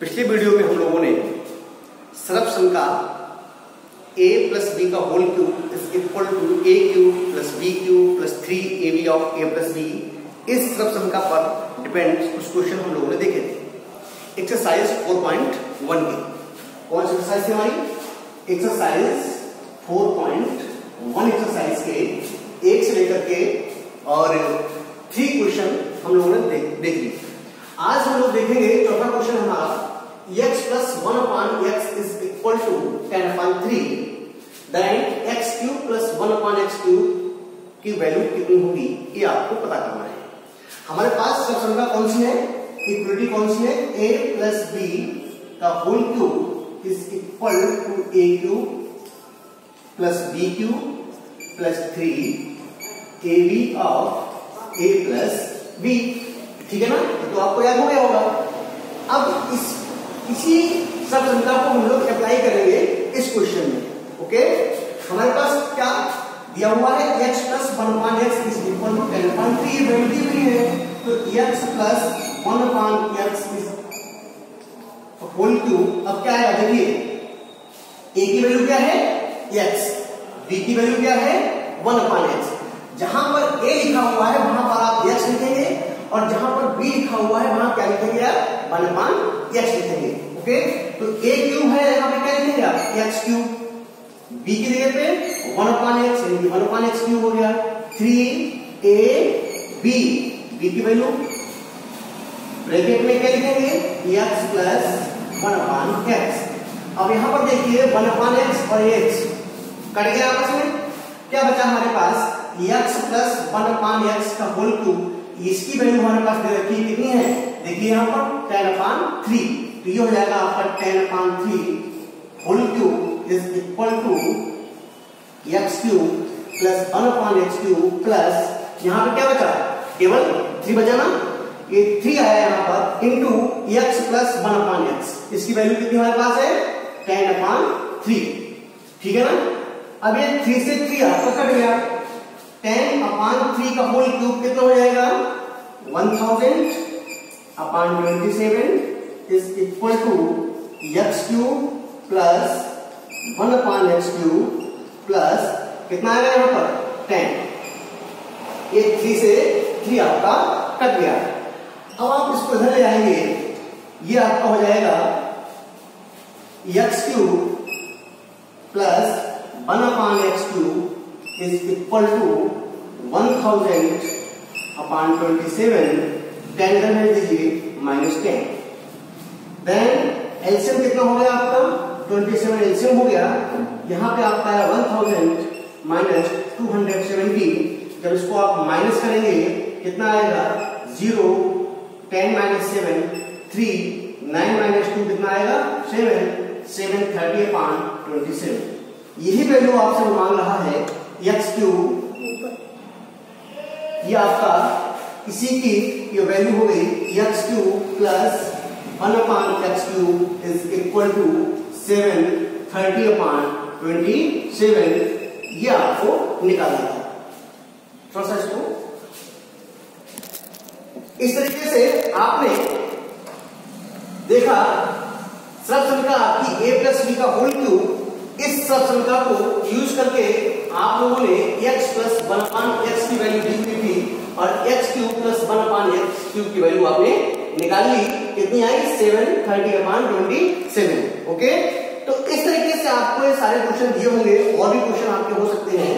पिछले वीडियो में हम लोगों ने सर्वसम का a प्लस बी का whole cube is equal to a cube plus b cube plus 3ab of a plus b इस सर्वसम का पर डिपेंड कुछ क्वेश्चन हम लोगों ने देखे थे एक्सरसाइज 4.1 के। कौन सी एक्सरसाइज थी हमारी? एक्सरसाइज 4.1 एक्सरसाइज के 1 से लेकर के और 3 क्वेश्चन हम लोगों ने देख लिए। आज हम लोग देखेंगे चौथा क्वेश्चन हमारा x plus 1 upon x is equal to 10 upon 3 then x cube plus 1 upon x cube की वैल्यू कितनी होगी ये आपको पता करना है। हमारे पास सर्वसंख्या कौन सी है, इक्वलिटी कौन सी है, a plus b का whole cube is equal to a cube plus b cube plus 3ab of a plus b। ठीक है ना, तो आपको याद हो गया होगा। अब इसी सर्वसंख्या को हम लोग अप्लाई करेंगे इस क्वेश्चन में। ओके, हमारे पास क्या दिया हुआ है, x plus 1 upon x is equal to 10 upon 3 value दी हुई है, तो x plus 1 upon x is whole cube. अब क्या है, देखिए a की वैल्यू क्या है x, b की वैल्यू क्या है 1 अपॉन x। जहां पर a लिखा हुआ है वहां पर आप x लिखेंगे और जहां पर b लिखा हुआ है वहां क्या लिखेंगे आप 1 अपॉन x लिखेंगे। ओके, तो a क्यूब है, यहाँ पे क्या लिखेंगे आप x क्यूब, b की जगह पे 1 अपॉन x यानी 1 अपॉन x क्यूब हो गया, 3ab b की वैल्यू ब्रैकेट में क्या लिखेंगे x प्लस 1 अपॉन x। अब यहाँ पर देखिए 1 अपॉन x और x कट गया आपस में, क्या बचा हमारे पास x प्लस 1 अपॉन x का होल क्यूब। इसकी वैल्यू हमारे पास दे रखी है, कितनी है देखिए यहाँ पर 10 अपॉन 3, तो ये हो जाएगा आपका 10 upon 3 whole cube is equal to x cube plus 1 upon x cube plus यहाँ पे क्या बचा, केवल 3 बचा ना, ये 3 आया यहाँ पर into x plus 1 upon x। इसकी वैल्यू कितनी हमारे पास है 10 अपॉन 3। ठीक है ना, अब ये 3 से 3 आपका कट गया, 10 अपॉन 3 का होल क्यूब कितना हो जाएगा 1000 upon 27 is equal to x cube plus 1 upon x cube plus कितना आएगा यहाँ पर 10। ये 3 से 3 आपका कट गया। अब आप इसको इधर ले आएंगे, ये आपका हो जाएगा x cube plus 1 upon x cube is equal to 1000 upon 27, 10 इधर भेज दीजिए -10। देन एलसीएम कितना हो गया आपका 27 एलसीएम हो गया, यहाँ पे आपका है 1000 माइनस 270। जब इसको आप माइनस करेंगे कितना आएगा 0, 10 माइनस 7 3, 9 माइनस 2 कितना आएगा 7 30 अपॉन 27। यही वैल्यू आपसे मांग रहा है x क्यूब, ये आपका इसी की ये वैल्यू हो गई x cube plus 1 upon x cube is equal to 730 upon 27। ये आपको निकालना था। थोड़ा सा इसको इस तरीके से आपने देखा सर्वसंख्या आपकी a प्लस b का होल क्यूब। इस सर्वसंख्या को यूज करके आप लोगों ने x प्लस 1 अपॉन x की वैल्यू दी हुई थी और x cube plus 1 upon x cube की वैल्यू आपने निकाल ली, कितनी आई 730 अपॉन 27। ओके, तो इस तरीके से आपको ये सारे क्वेश्चन दिए होंगे, और भी क्वेश्चन आपके हो सकते हैं।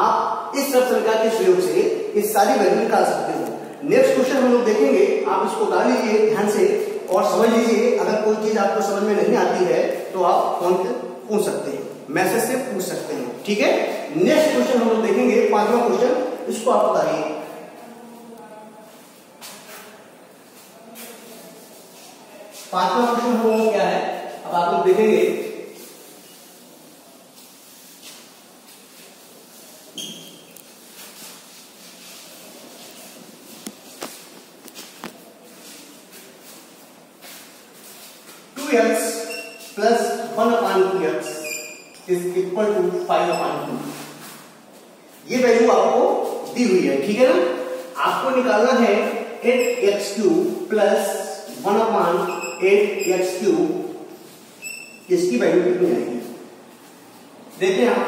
आप इस सर्वसंख्या के प्रयोग से इस सारी वैल्यू निकाल सकते हो। नेक्स्ट क्वेश्चन हम लोग देखेंगे, आप इसको डाल लीजिए ध्यान से और समझ लीजिए। अगर कोई चीज आपको समझ में नहीं आती है तो आप फोन पे पूछ सकते हैं, मैसेज से पूछ सकते हैं। ठीक है, नेक्स्ट क्वेश्चन हम लोग देखेंगे 5वां क्वेश्चन, इसको आप बताइए। 5वां क्वेश्चन हम लोग क्या है, अब आप लोग देखेंगे plus 1 upon 2x is equal to 5 upon 2। ये वैल्यू आपको दी हुई है। ठीक है ना, आपको निकालना है 8x cube plus 1 upon 8x3 इसकी वैल्यू कितनी आएगी? देखिए आप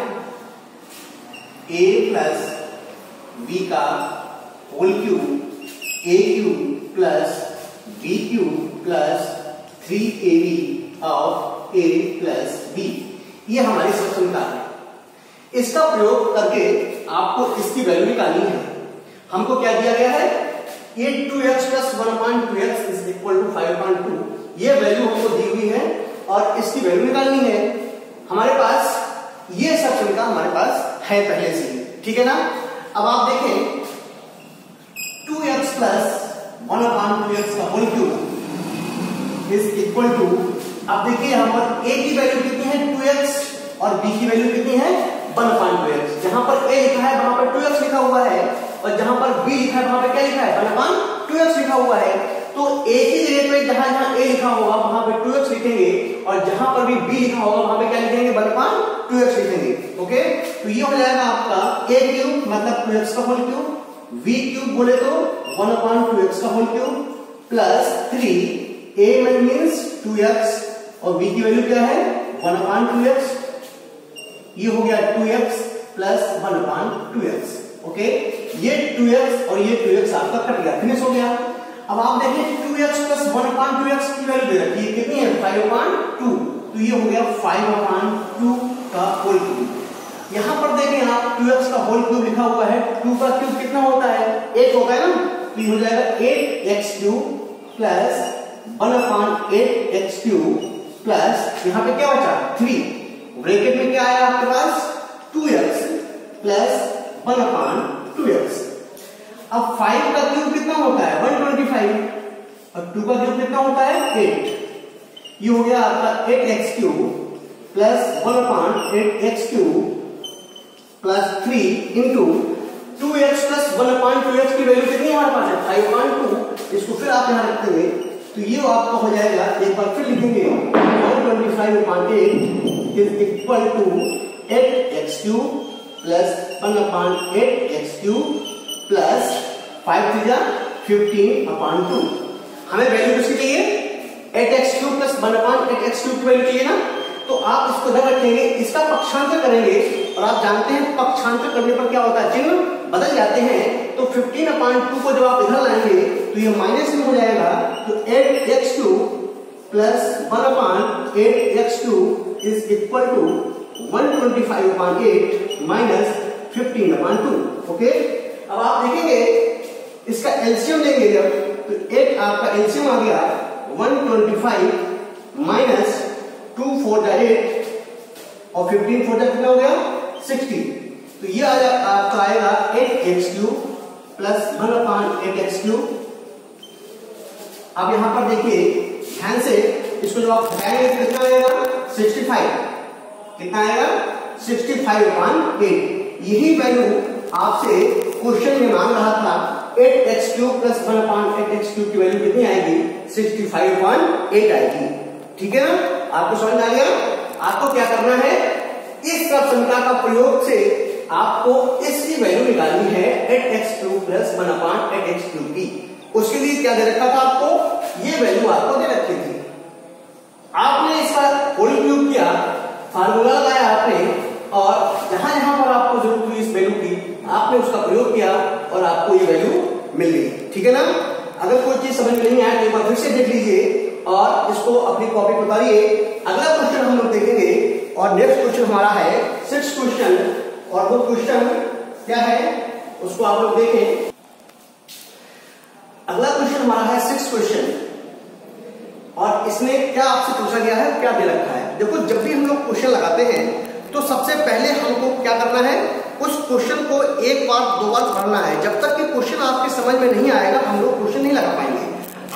a प्लस b का whole cube a cube plus b cube plus 3ab of a plus b, ये हमारी समीकरण है। इसका प्रयोग करके आपको इसकी वैल्यू निकालनी है। हमको क्या दिया गया है? ये 2x plus 1/2x is equal to 5/2, ये वैल्यू हमको दी हुई है और इसकी वैल्यू निकालनी है। हमारे पास ये सब समीकरण हमारे पास है पहले से ही, ठीक है ना। अब आप देखें 2x प्लस 1/2x का whole cube is equal to, अब देखिए यहां पर a की वैल्यू कितनी है 2x और b की वैल्यू कितनी है 1/2x। जहां पर a लिखा है वहां पर 2x लिखा हुआ है और जहां पर b लिखा है वहां पर क्या लिखा है 1/2x लिखा हुआ है। तो a की जगह पे जहां जहां a लिखा होगा वहां पे 2x लिखेंगे और जहां पर भी b लिखा होगा वहां पे क्या लिखेंगे 1/2x लिखेंगे। ओके, तो ये हो जाएगा आपका a क्यूब मतलब 2x का होल क्यूब, v क्यूब बोले तो 1/2x का whole cube plus 3, a means 2x और b की वैल्यू क्या है 1/2x, ये हो गया 2x प्लस 1/2x। ओके, ये 2x और ये 2x आपका कट गया, फिनिश हो गया। अब आप देखिए 2x प्लस 1/2x की वैल्यू दे रखी है कितनी है 5/2, तो ये हो गया 5/2 का होल क्यूब। यहां पर देखें आप 2x का होल क्यूब लिखा हुआ है, 2 का क्यूब कितना होता है 8 होता है ना, तो ये हो जाएगा 8x3 प्लस 1/8x3 प्लस यहां पे क्या बचा 3, ब्रैकेट में क्या आया आपके पास 2x प्लस 1/2x। अब 5 का क्यूब कितना होता है 125 और 2 का क्यूब कितना होता है 8, ये हो गया आपका 8x3 plus 1/8x3 plus 3 into 2x plus 1/2x की वैल्यू कितनी हमारे पास है 5/2। इसको फिर आप यहां रखेंगे तो ये आपका हो जाएगा, एक बार फिर लिखेंगे 125/8 is equal to 8x3 plus 1/8x3 plus 5×3=15/2। हमें वैल्यू किसकी चाहिए 8x3 प्लस 1/8x3 की वैल्यू चाहिए ना, तो आप इसको इधर रखेंगे, इसका पक्षांतर करेंगे और आप जानते हैं पक्षांतर करने पर क्या होता है चिन्ह बदल जाते हैं। तो 15/2 को जब आप इधर लाएंगे तो ये माइनस में हो जाएगा, तो 8x3 plus 1/8x3 is equal to 125/8 minus 15/2। Okay, अब आप देखेंगे इसका एलसीएम लेंगे जब, तो 8 आपका एलसीएम आ गया 125 माइनस 2 4 8 और 15 4 कितना हो गया 60, तो ये आपका आएगा 8x3 प्लस 1/8x3। अब यहां पर देखिए ध्यान से, इसको जब आप घटाएंगे तो कितना आएगा 65, कितना आएगा 65/8। यही वैल्यू आपसे क्वेश्चन में मांग रहा था 8x3 प्लस 1/8x3 की वैल्यू कितनी आएगी 65/8 आएगी। ठीक है ना, आपको समझ में आ गया। आपको क्या करना है, इस सब समीकरण का प्रयोग से आपको इसकी वैल्यू निकालनी है 8x3 प्लस 1/8x3 की। उसके लिए क्या दे रखा था आपको, ये वैल्यू आपको दे रखी थी। आपने इसका होल क्यूब किया, फार्मूला लगाया आपने और जहां जहां पर आपको जरूरत हुई इस वैल्यू की आपने उसका प्रयोग किया और आपको ये वैल्यू मिल गई। ठीक है ना, अगर कोई चीज समझ में नहीं आए तो एक बार फिर से देख लीजिए और इसको अपनी कॉपी पर उतारिए। अगला क्वेश्चन हम लोग देखेंगे और नेक्स्ट क्वेश्चन हमारा है 6th क्वेश्चन, और वो क्वेश्चन क्या है उसको आप लोग देखें। अगला क्वेश्चन हमारा है 6th क्वेश्चन और इसमें क्या आपसे पूछा गया है, क्या दे रखा है। देखो, जब भी हम लोग क्वेश्चन लगाते हैं तो सबसे पहले हमको क्या करना है, उस क्वेश्चन को एक बार दो बार पढ़ना है। जब तक कि क्वेश्चन आपके समझ में नहीं आएगा हम लोग क्वेश्चन नहीं लगा पाएंगे।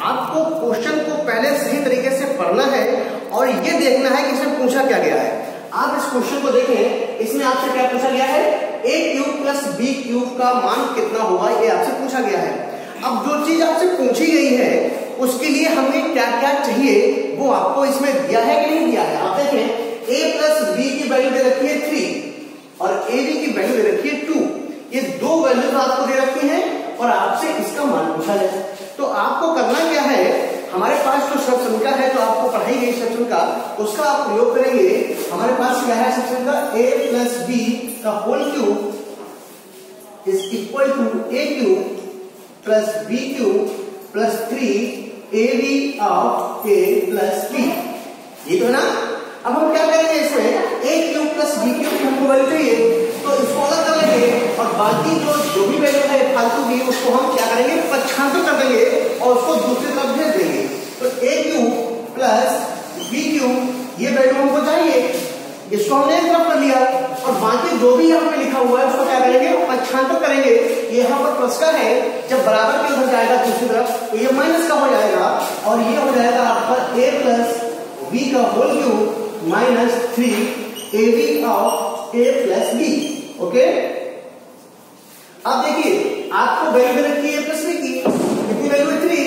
आपको क्वेश्चन को पहले सही तरीके से पढ़ना है और ये देखना है कि इसमें पूछा क्या गया है। आप इस क्वेश्चन को देखें, इसमें आपसे क्या पूछा गया है, a cube plus b cube का मान कितना होगा, ये आपसे पूछा गया है। अब जो चीज आपसे पूछी गई है उसके लिए हमें क्या क्या चाहिए वो आपको इसमें दिया है कि नहीं दिया है। आप देखें a प्लस b की वैल्यू दे रखी है 3 और ab की वैल्यू दे रखी है 2। ये दो वैल्यूज आपको दे रखी हैं और आपसे इसका मान पूछा जाए। तो आपको करना क्या है, हमारे पास जो श्रप संख्या है जो आपको पढ़ाई गई श्रप संख्या, उसका आप प्रयोग करेंगे। हमारे पास क्या है श्रप संख्या a प्लस b का whole cube is equal to a cube plus b cube plus 3ab of a plus b। ये तो है ना। अब हम क्या करेंगे इसमें a cube plus b cube की हमको वैल्यू चाहिए, तो इसको अलग कर लेंगे और बाकी जो भी वैल्यू है फालतू की उसको हम क्या करेंगे पक्षांतर कर देंगे और उसको दूसरी तरफ भेज देंगे। तो a cube plus b cube ये वैल्यू हमको चाहिए, इसको हमने एक तरफ कर लिया और बाकी जो भी यहाँ पे लिखा हुआ है उसको क्या करेंगे पक्षांतर करेंगे। ये यहाँ पर प्लस का है, जब बराबर के उधर जाएगा दूसरी तरफ तो ये माइनस का हो जाएगा और ये हो जाएगा आपका a प्लस b का whole cube minus 3ab of a plus b। Okay, अब देखिए आपको वैल्यू दे रखी है प्लस b की, कितनी वैल्यू है 3,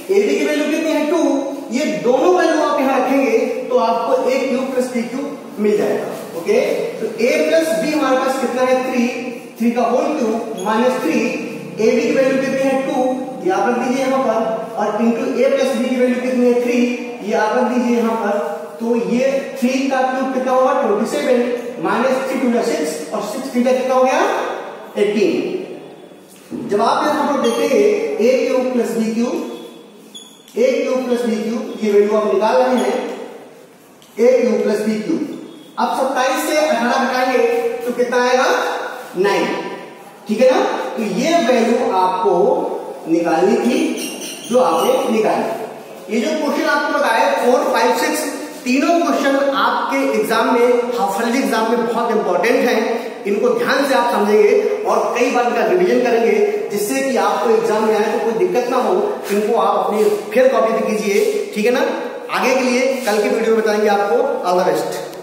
ab की वैल्यू कितनी है 2, ये दोनों वैल्यू आप यहाँ रखेंगे तो आपको a cube plus b cube मिल जाएगा। ओके, तो a प्लस b हमारे पास कितना है 3 का होल क्यूब माइनस 3, ab की वैल्यू कितनी है 2, ये आप रख दीजिए यहाँ पर, और इंटू a प्लस b की वैल्यू कितनी है 3, ये आप रख दीजिए यहाँ पर। तो ये 3 का क्यूब कितना होगा 27 माइनस 3 टू 6 और 6 3 का कितना हो गया 18। जब आप यहां पर देखेंगे a cube plus b cube ये वैल्यू आप निकाल रहे हैं a cube plus b cube. अब 27 से 18 घटाएंगे तो कितना आएगा 9, ठीक है ना। तो ये वैल्यू आपको निकालनी थी जो आपने निकाली। ये जो क्वेश्चन आपको बताया 4, 5, 6 तीनों क्वेश्चन आपके एग्जाम में हाफ-ईयरली एग्जाम में बहुत इंपॉर्टेंट हैं। इनको ध्यान से आप समझेंगे और कई बार इनका रिवीजन करेंगे जिससे कि आपको एग्जाम में आए तो कोई दिक्कत ना हो। इनको आप अपनी फिर कॉपी भी कीजिए, ठीक है ना। आगे के लिए कल की वीडियो में बताएंगे आपको। All the best.